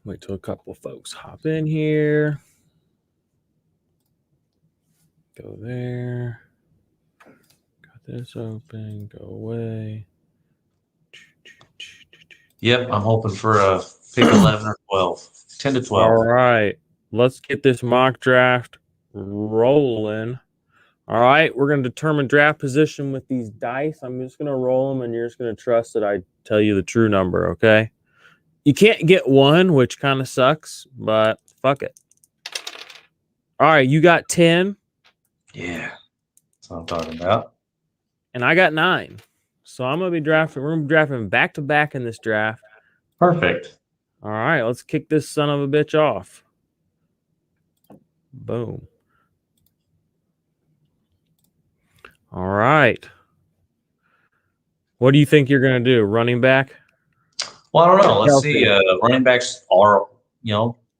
Wait till a couple folks hop in here. Go there. Got this open. Go away. Yep, I'm hoping for a pick 11 or 12. 10 to 12. All right. Let's get this mock draft rolling. All right. We're going to determine draft position with these dice. I'm just going to roll them, and you're just going to trust that I tell you the true number, okay? You can't get one, which kind of sucks, but fuck it. All right. You got 10. Yeah, that's what I'm talking about. And I got 9. So I'm going to be drafting. We're going to be drafting back-to-back in this draft. Perfect. All right. Let's kick this son of a bitch off. Boom. All right. What do you think you're going to do? Running back? Well, I don't know. Let's Kelsey. see. Running backs are,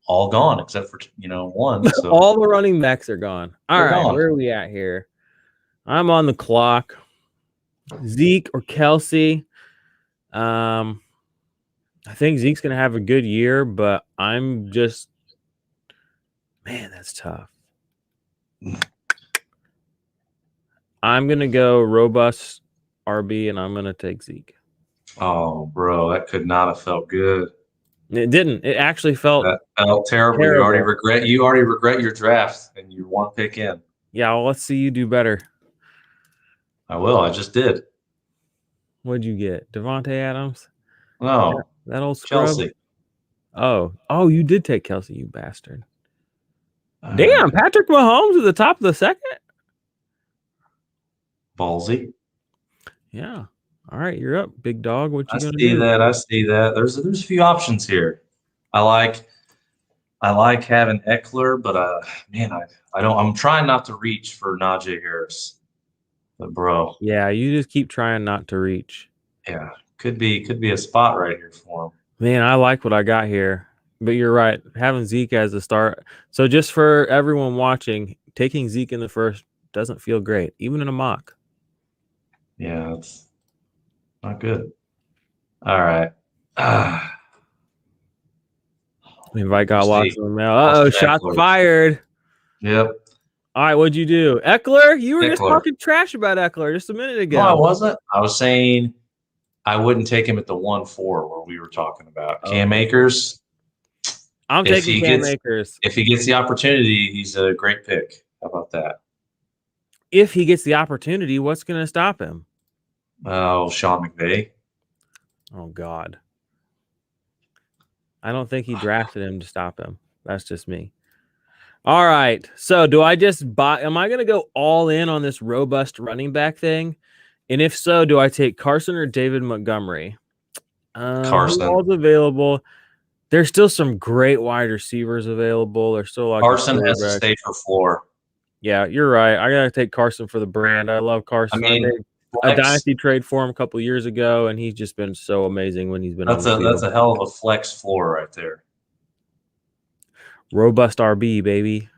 all gone except for, one. So. All the running backs are gone. All right. Gone. Where are we at here? I'm on the clock. Zeke or Kelsey. I think Zeke's going to have a good year, but I'm just, man, that's tough. I'm going to go robust RB, and I'm going to take Zeke. Oh, bro, that could not have felt good. It didn't. It actually felt terrible. You already regret your draft, and you're one pick in. Yeah, well, let's see you do better. I will. I just did. What'd you get? Devontae Adams? No. That old scrub? Kelsey. Oh, you did take Kelsey, you bastard. Damn, Patrick Mahomes at the top of the second? Ballsy. Yeah. All right, you're up, big dog. What you gonna do? I see that. There's a few options here. I like having Eckler, but man, I'm trying not to reach for Najee Harris. But bro. Yeah, you just keep trying not to reach. Yeah. Could be a spot right here for him. Man, I like what I got here. But you're right. Having Zeke as the start. So just for everyone watching, taking Zeke in the first doesn't feel great, even in a mock. Yeah, it's not good. All right. The invite got lost in the mail. Uh-oh, shots fired. Yep. All right, what'd you do? Eckler? You were just talking trash about Eckler just a minute ago. No, I wasn't. I was saying I wouldn't take him at the 1-4 where we were talking about. Cam Akers. I'm taking Cam Akers. If he gets the opportunity, he's a great pick. How about that? If he gets the opportunity, what's going to stop him? Oh, Sean McVay. Oh, God. I don't think he drafted him to stop him. That's just me. All right. So do I just buy? Am I going to go all in on this robust running back thing? And if so, do I take Carson or David Montgomery? Carson. Who's available? There's still some great wide receivers available. There's still like Carson has to stay for floor. Yeah, you're right. I got to take Carson for the brand. I love Carson. I made a dynasty trade for him a couple years ago, and he's just been so amazing when he's been on the field. That's a hell of a flex floor right there. Robust RB, baby.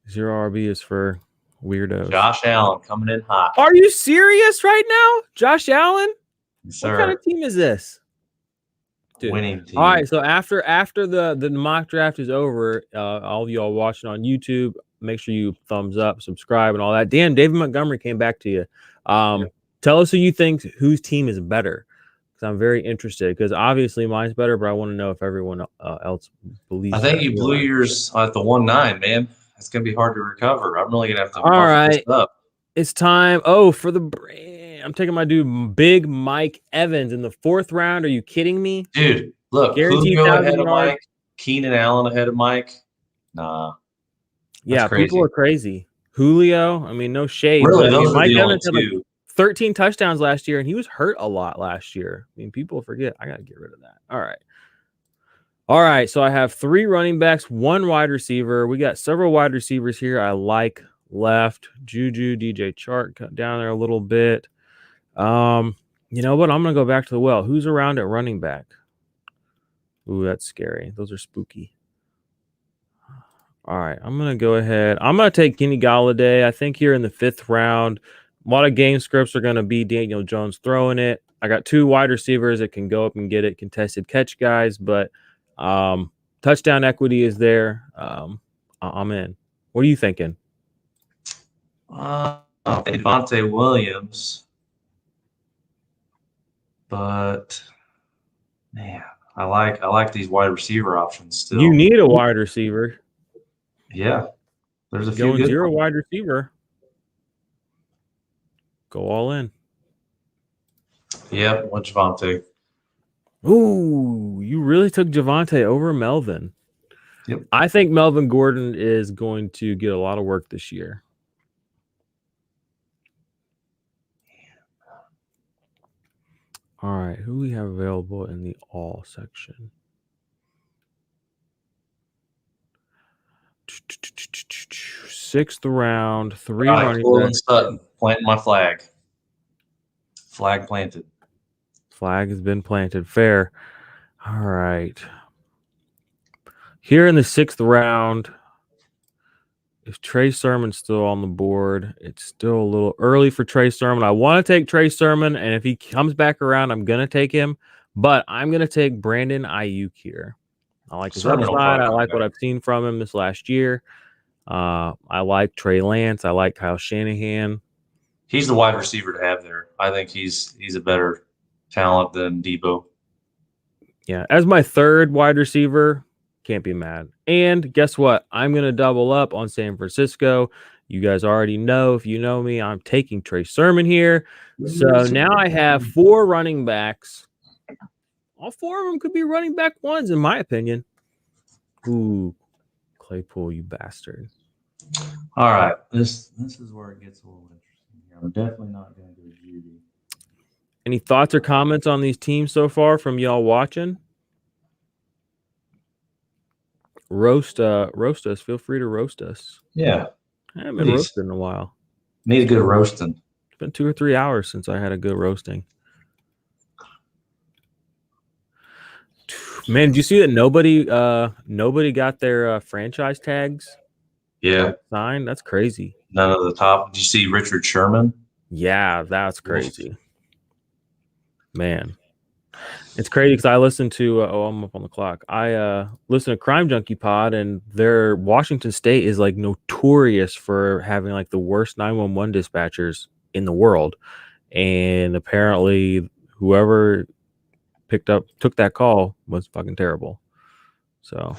0 RB is for weirdos. Josh Allen coming in hot. Are you serious right now? Josh Allen? Yes, sir. What kind of team is this? Dude. Winning team. All right, so after the mock draft is over, all of y'all watching on YouTube, make sure you thumbs up, subscribe, and all that. Dan, David Montgomery came back to you. Tell us who you think whose team is better, because I'm very interested. Because obviously mine's better, but I want to know if everyone else believes. I think you blew yours at the 1-9, man. It's gonna be hard to recover. I'm really gonna have to. All right, it's time. Oh, for the brand, I'm taking my dude, Big Mike Evans in the 4th round. Are you kidding me, dude? Look, Julio ahead of Mike, Keenan Allen ahead of Mike. Nah. Yeah, people are crazy. Julio, I mean, no shade. Really, those are Mike the Evans only had two. like 13 touchdowns last year, and he was hurt a lot last year. I mean, people forget. I got to get rid of that. All right. So I have 3 running backs, 1 wide receiver. We got several wide receivers here. I like left. Juju, DJ Chark cut down there a little bit. You know what? I'm going to go back to the well. Who's around at running back? Ooh, that's scary. Those are spooky. All right, I'm going to go ahead. I'm going to take Kenny Gallaudet. I think here in the 5th round, a lot of game scripts are going to be Daniel Jones throwing it. I got 2 wide receivers that can go up and get it, contested catch guys, but Touchdown equity is there. I'm in. What are you thinking? Devontae Williams, but man, I like these wide receiver options still. You need a wide receiver. Yeah, there's a few Going good zero ones. wide receiver. Go all in. Yep, with Javonte. Ooh, you really took Javonte over Melvin. Yep. I think Melvin Gordon is going to get a lot of work this year. All right, who we have available in the all section? Sixth round, 3 running backs. Sutton, planting my flag. Flag planted. Flag has been planted. Fair. All right. Here in the 6th round, if Trey Sermon's still on the board, it's still a little early for Trey Sermon. I want to take Trey Sermon, and if he comes back around, I'm going to take him. But I'm going to take Brandon Ayuk here. I like his upside. I like what I've seen from him this last year. I like Trey Lance. I like Kyle Shanahan. He's the wide receiver to have there. I think he's a better talent than Debo. Yeah, as my 3rd wide receiver, can't be mad. And guess what? I'm going to double up on San Francisco. You guys already know, if you know me, I'm taking Trey Sermon here. So now I have 4 running backs. All 4 of them could be running back ones, in my opinion. Ooh, Claypool, you bastard. All right. This is where it gets a little interesting here. I'm definitely not going to go Judy. Any thoughts or comments on these teams so far from y'all watching? Roast us. Feel free to roast us. Yeah. I haven't been roasted in a while. Need a good roasting. It's been 2 or 3 hours since I had a good roasting. Man, did you see that nobody got their franchise tags? Yeah. Signed? That's crazy. None of the top. Did you see Richard Sherman? Yeah, that's crazy. Man. It's crazy because I listened to I'm up on the clock. I listen to Crime Junkie Pod, and their Washington State is like notorious for having like the worst 911 dispatchers in the world. And apparently whoever took that call was fucking terrible. So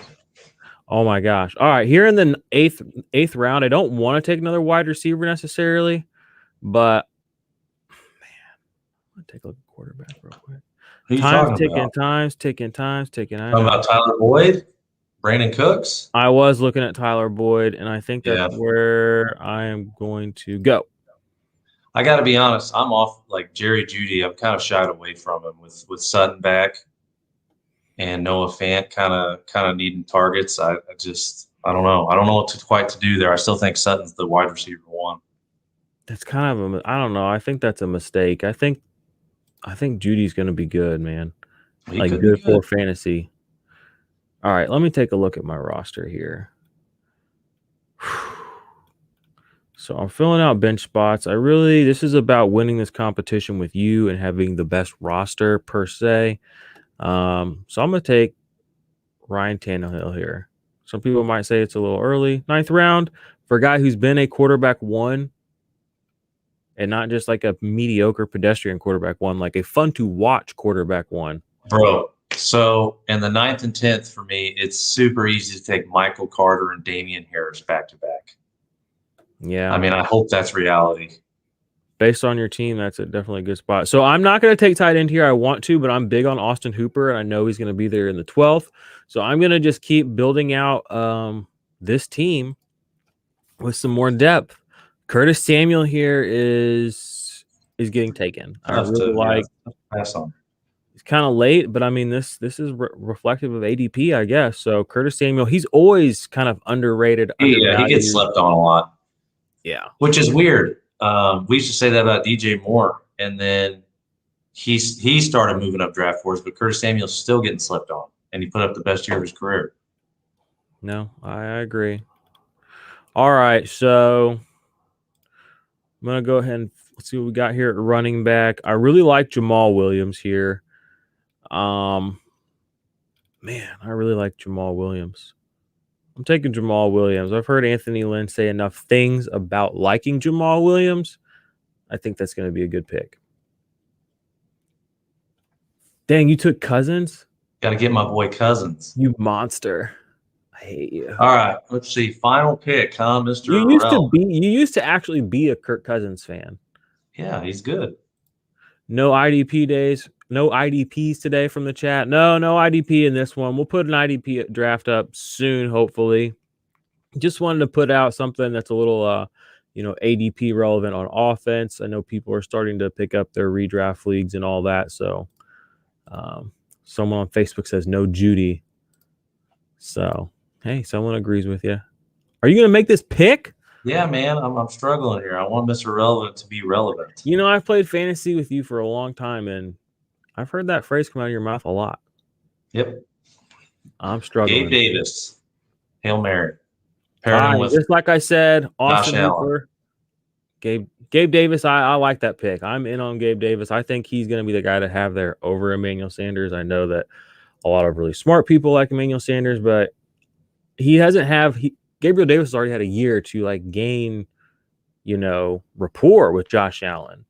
oh my gosh. All right, here in the eighth round, I don't want to take another wide receiver necessarily, but man, I'm gonna take a look at quarterback real quick. Time's ticking. Talking about Tyler Boyd, Brandon Cooks. I was looking at Tyler Boyd, and I think that's where I am going to go. I got to be honest. I'm off like Jerry Jeudy. I'm kind of shied away from him with Sutton back and Noah Fant kind of needing targets. I don't know. I don't know what quite to do there. I still think Sutton's the wide receiver 1. That's kind of I don't know. I think that's a mistake. I think Judy's going to be good, man. Like good for fantasy. All right, let me take a look at my roster here. So I'm filling out bench spots. This is about winning this competition with you and having the best roster per se. So I'm going to take Ryan Tannehill here. Some people might say it's a little early. 9th round for a guy who's been a quarterback 1 and not just like a mediocre pedestrian quarterback 1, like a fun to watch quarterback 1. Bro, so in the 9th and 10th for me, it's super easy to take Michael Carter and Damian Harris back to back. Yeah. I mean, I hope that's reality. Based on your team, that's definitely a good spot. So I'm not going to take tight end here. I want to, but I'm big on Austin Hooper, and I know he's going to be there in the 12th. So I'm going to just keep building out this team with some more depth. Curtis Samuel here is getting taken. I really pass on. It's kind of late, but I mean this is reflective of ADP, I guess. So Curtis Samuel, he's always kind of underrated. Yeah, he gets slept on a lot. Yeah, which is weird. We used to say that about DJ Moore, and then he started moving up draft boards, but Curtis Samuel's still getting slept on, and he put up the best year of his career. No, I agree. All right, so I'm going to go ahead and let's see what we got here at running back. I really like Jamal Williams here. Man, Man, I really like Jamal Williams. I'm taking Jamal Williams. I've heard Anthony Lynn say enough things about liking Jamal Williams. I think that's going to be a good pick. Dang, you took Cousins? Got to get my boy Cousins. You monster. I hate you. All right, let's see. Final pick, huh, Mr. You used to actually be a Kirk Cousins fan. Yeah, he's good. No IDP days. No IDPs today from the chat. No IDP in this one. We'll put an IDP draft up soon, hopefully. Just wanted to put out something that's a little ADP relevant on offense. I know people are starting to pick up their redraft leagues and all that. So someone on Facebook says no Judy. So, hey, someone agrees with you. Are you going to make this pick? Yeah, man, I'm struggling here. I want Mr. Relevant to be relevant. You know, I've played fantasy with you for a long time, and I've heard that phrase come out of your mouth a lot. Yep. I'm struggling. Gabe Davis, Hail Mary. Just like I said, Austin Hooper. Gabe Davis, I like that pick. I'm in on Gabe Davis. I think he's going to be the guy to have there over Emmanuel Sanders. I know that a lot of really smart people like Emmanuel Sanders, but Gabriel Davis has already had a year to gain, rapport with Josh Allen.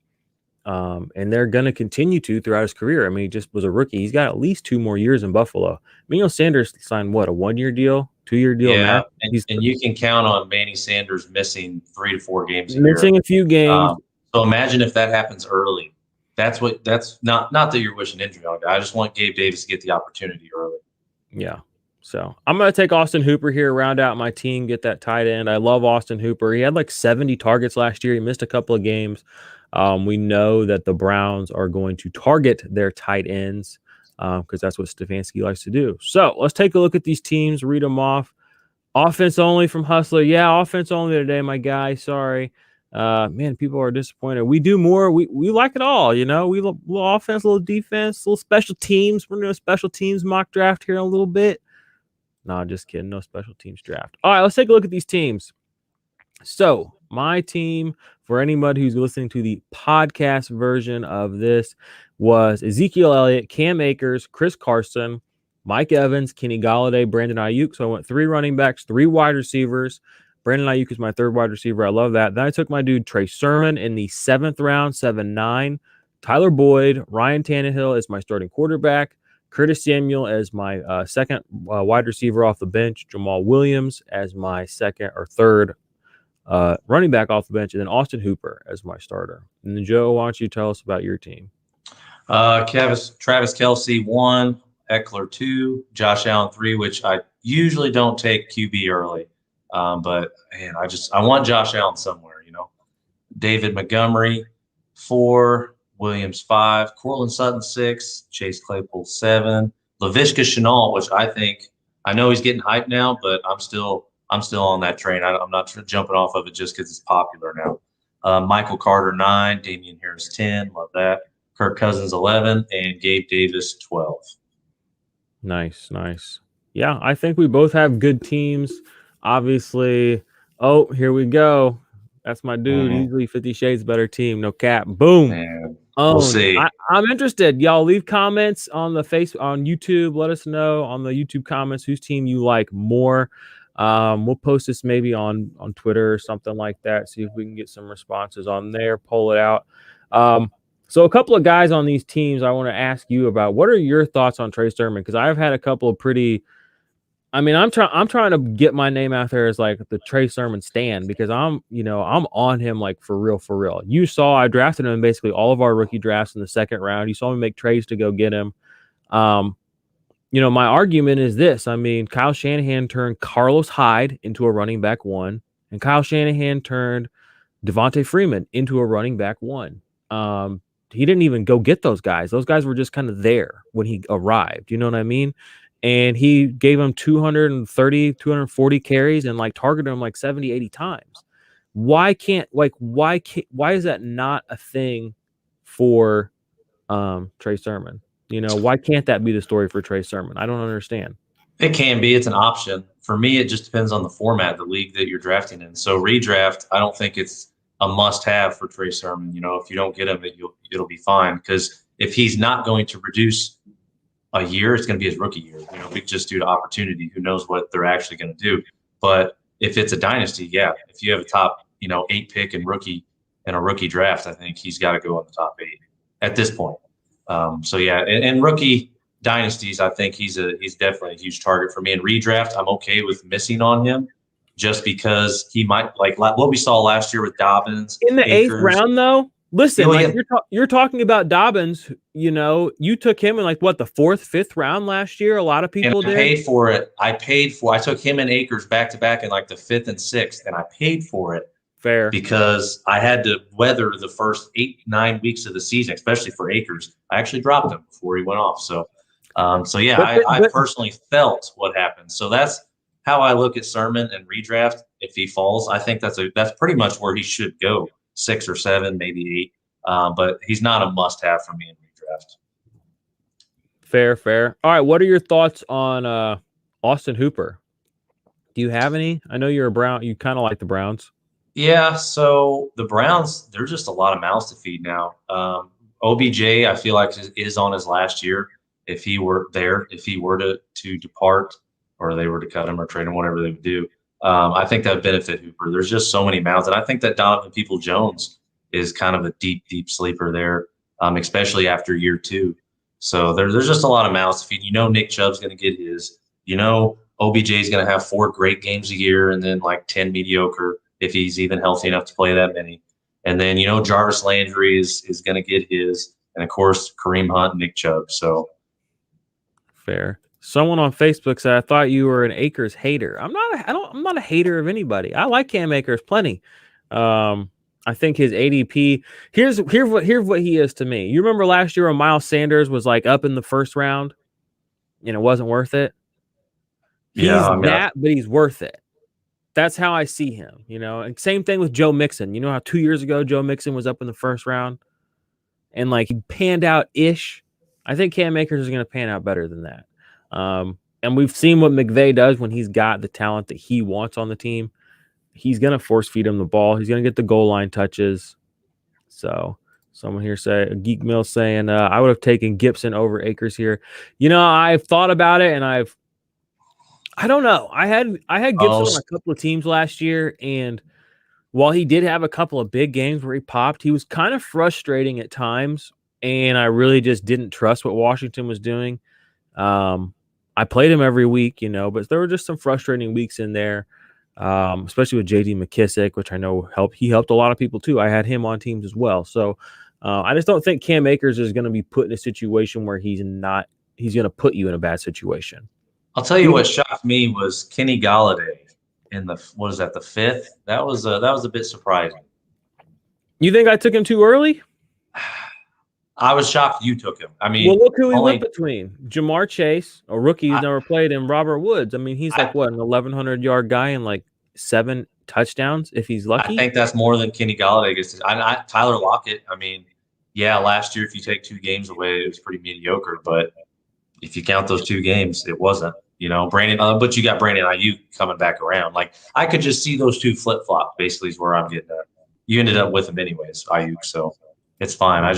And they're going to continue to throughout his career. I mean, he just was a rookie. He's got at least 2 more years in Buffalo. Emmanuel Sanders signed what, a 1-year deal, 2-year deal? Yeah, and you can count on Manny Sanders missing 3 to 4 games a missing year. A few games. So imagine if that happens early. That's not that you're wishing injury on. I just want Gabe Davis to get the opportunity early. Yeah. So I'm going to take Austin Hooper here, round out my team, get that tight end. I love Austin Hooper. He had 70 targets last year. He missed a couple of games. We know that the Browns are going to target their tight ends because that's what Stefanski likes to do. So let's take a look at these teams, read them off. Offense only from Hustler. Yeah, offense only today, my guy. Sorry. Man, people are disappointed. We do more. We like it all, We little offense, little defense, little special teams. We're doing a special teams mock draft here in a little bit. No, just kidding. No special teams draft. All right, let's take a look at these teams. So my team, for anybody who's listening to the podcast version of this, was Ezekiel Elliott, Cam Akers, Chris Carson, Mike Evans, Kenny Gallaudet, Brandon Ayuk. So I went 3 running backs, 3 wide receivers. Brandon Ayuk is my 3rd wide receiver. I love that. Then I took my dude Trey Sermon in the 7th round, 7-9. Tyler Boyd, Ryan Tannehill is my starting quarterback. Curtis Samuel as my 2nd wide receiver off the bench. Jamal Williams as my 2nd or 3rd running back off the bench. And then Austin Hooper as my starter. And then, Joe, why don't you tell us about your team? Travis Kelsey 1, Eckler 2, Josh Allen 3, which I usually don't take QB early. But, man, I want Josh Allen somewhere, David Montgomery 4, Williams 5, Cortland Sutton 6, Chase Claypool 7, Laviska Shenault, which I know he's getting hyped now, but I'm still on that train. I'm not jumping off of it just because it's popular now. Michael Carter 9, Damian Harris 10, love that. Kirk Cousins 11, and Gabe Davis 12. Nice. Yeah, I think we both have good teams. Obviously, here we go. That's my dude. Easily 50 Shades better team. No cap. Boom. Man. We'll see. I'm interested. Y'all leave comments on on YouTube. Let us know on the YouTube comments whose team you like more. We'll post this maybe on Twitter or something like that. See if we can get some responses on there. Pull it out. So a couple of guys on these teams I want to ask you about. What are your thoughts on Trey Sermon? Because I've had a couple of I'm trying to get my name out there as the Trey Sermon stan because I'm on him for real. You saw I drafted him in basically all of our rookie drafts in the 2nd round. You saw me make trades to go get him. My argument is this. Kyle Shanahan turned Carlos Hyde into a running back 1, and Kyle Shanahan turned Devontae Freeman into a running back 1. He didn't even go get those guys. Those guys were just kind of there when he arrived. You know what I mean? And he gave him 230, 240 carries and targeted him 70, 80 times. Why is that not a thing for Trey Sermon? Why can't that be the story for Trey Sermon? I don't understand. It can be. It's an option. For me, it just depends on the format, the league that you're drafting in. So redraft, I don't think it's a must-have for Trey Sermon. If you don't get him, it'll be fine. Because if he's not going to produce a year, it's going to be his rookie year. Just due to opportunity, who knows what they're actually going to do. But if it's a dynasty, yeah, if you have a top, 8 pick and a rookie draft, I think he's got to go in the top 8 at this point. So yeah, and rookie dynasties, I think he's definitely a huge target for me. In redraft, I'm okay with missing on him just because he might, like what we saw last year with Dobbins in the 8th round, though. Listen, you're talking about Dobbins. You took him in the 4th, 5th round last year. A lot of people did. I paid for it. I took him and Akers back to back in the 5th and 6th, and I paid for it. Fair. Because I had to weather the first 8-9 weeks of the season, especially for Akers. I actually dropped him before he went off. So yeah, I personally felt what happened. So that's how I look at Sermon and redraft. If he falls, I think that's pretty much where he should go, 6 or 7, maybe 8. But he's not a must-have for me in redraft. Fair. All right, what are your thoughts on Austin Hooper? Do you have any? I know you're a Brown. You kind of like the Browns. Yeah, so the Browns, they're just a lot of mouths to feed now. OBJ, I feel like is on his last year. If he were to depart, or they were to cut him or trade him, whatever they would do, I think that would benefit Hooper. There's just so many mouths, and I think that Donovan Peoples-Jones is kind of a deep sleeper there, especially after year 2. So there's just a lot of mouths to feed. Nick Chubb's going to get his. OBJ is going to have 4 great games a year, and then 10 mediocre, if he's even healthy enough to play that many. And then, Jarvis Landry is going to get his. And, of course, Kareem Hunt and Nick Chubb. So fair. Someone on Facebook said, I thought you were an Akers hater. I'm not a hater of anybody. I like Cam Akers plenty. I think his ADP – here's what he is to me. You remember last year when Miles Sanders was up in the 1st round and it wasn't worth it? But he's worth it. That's how I see him, And same thing with Joe Mixon. You know how 2 years ago Joe Mixon was up in the 1st round and he panned out-ish? I think Cam Akers is going to pan out better than that. And we've seen what McVay does when he's got the talent that he wants on the team. He's going to force feed him the ball. He's going to get the goal line touches. So someone here Geek Mill saying, I would have taken Gibson over Akers here. I've thought about it, and I don't know. I had Gibson on a couple of teams last year, and while he did have a couple of big games where he popped, he was kind of frustrating at times, and I really just didn't trust what Washington was doing. I played him every week, but there were just some frustrating weeks in there, especially with J.D. McKissick, which I know he helped a lot of people too. I had him on teams as well. So I just don't think Cam Akers is going to be put in a situation where he's going to put you in a bad situation. I'll tell you what shocked me was Kenny Gallaudet in the 5th. That was a bit surprising. You think I took him too early? I was shocked you took him. I mean, well, look who he went between: Jamar Chase, a rookie who's never played, and Robert Woods. I mean, he's an 1,100-yard guy and 7 touchdowns if he's lucky. I think that's more than Kenny Gallaudet gets. Tyler Lockett. I mean, yeah, last year if you take 2 games away, it was pretty mediocre. But if you count those 2 games, it wasn't. Brandon, but you got Brandon Ayuk coming back around. I could just see those 2 flip-flop, basically, is where I'm getting at. You ended up with him anyways, Ayuk, so it's fine.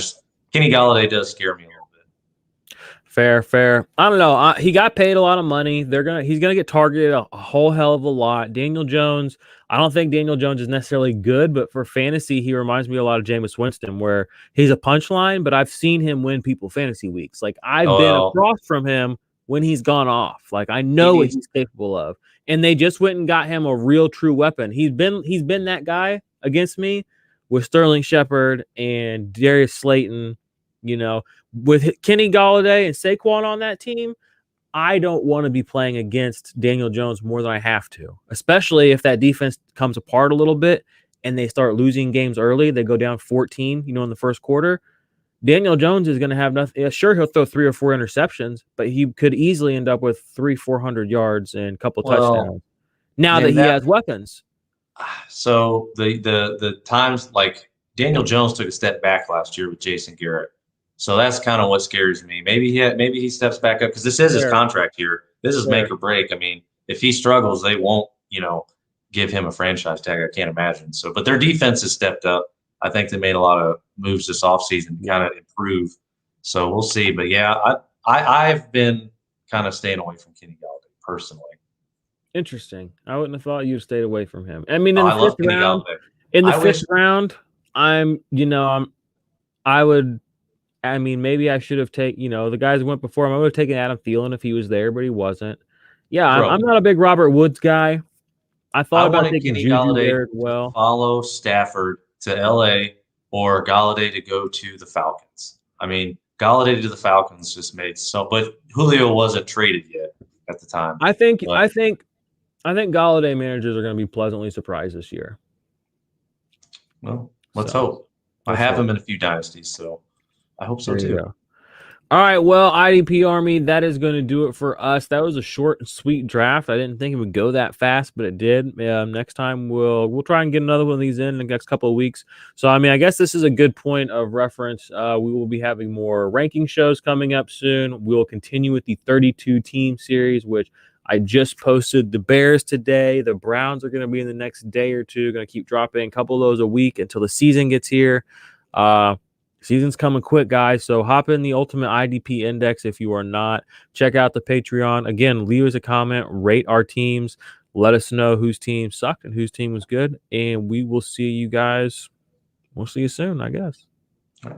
Kenny Gallaudet does scare me a little bit. Fair. I don't know. He got paid a lot of money. He's gonna get targeted a whole hell of a lot. Daniel Jones. I don't think Daniel Jones is necessarily good, but for fantasy, he reminds me a lot of Jameis Winston, where he's a punchline, but I've seen him win people fantasy weeks. I've been across from him when he's gone off. I know what he's capable of. And they just went and got him a real true weapon. He's been that guy against me with Sterling Shepard and Darius Slayton, with Kenny Gallaudet and Saquon on that team. I don't want to be playing against Daniel Jones more than I have to, especially if that defense comes apart a little bit and they start losing games early. They go down 14, in the 1st quarter. Daniel Jones is going to have nothing. Yeah, sure, he'll throw 3 or 4 interceptions, but he could easily end up with 300-400 yards and a couple touchdowns. Now that he has weapons. So the times Daniel Jones took a step back last year with Jason Garrett. So that's kind of what scares me. Maybe he steps back up because this is his contract year. This is make or break. I mean, if he struggles, they won't, give him a franchise tag. I can't imagine. So, but their defense has stepped up. I think they made a lot of moves this offseason to kind of improve. So we'll see. But yeah, I've been kind of staying away from Kenny Gallaudet personally. Interesting. I wouldn't have thought you'd stayed away from him. I mean, I love Kenny Gallaudet. in the fifth round, maybe I should have taken, the guys who went before him. I would have taken Adam Thielen if he was there, but he wasn't. Yeah, I'm not a big Robert Woods guy. I thought about taking Kenny Juju Gallaudet there as well. Follow Stafford to LA or Gallaudet to go to the Falcons. I mean, Gallaudet to the Falcons just made but Julio wasn't traded yet at the time. I think Gallaudet managers are going to be pleasantly surprised this year. Well, let's hope. I have him in a few dynasties, so I hope so too. All right, well, IDP Army, that is going to do it for us. That was a short and sweet draft. I didn't think it would go that fast, but it did. Next time we'll try and get another one of these in the next couple of weeks. So, I guess this is a good point of reference. We will be having more ranking shows coming up soon. We'll continue with the 32-team series, which I just posted the Bears today. The Browns are going to be in the next day or two. Going to keep dropping a couple of those a week until the season gets here. Season's coming quick, guys. So hop in the Ultimate IDP Index if you are not. Check out the Patreon. Again, leave us a comment. Rate our teams. Let us know whose team sucked and whose team was good. And we will see you guys. We'll see you soon, I guess.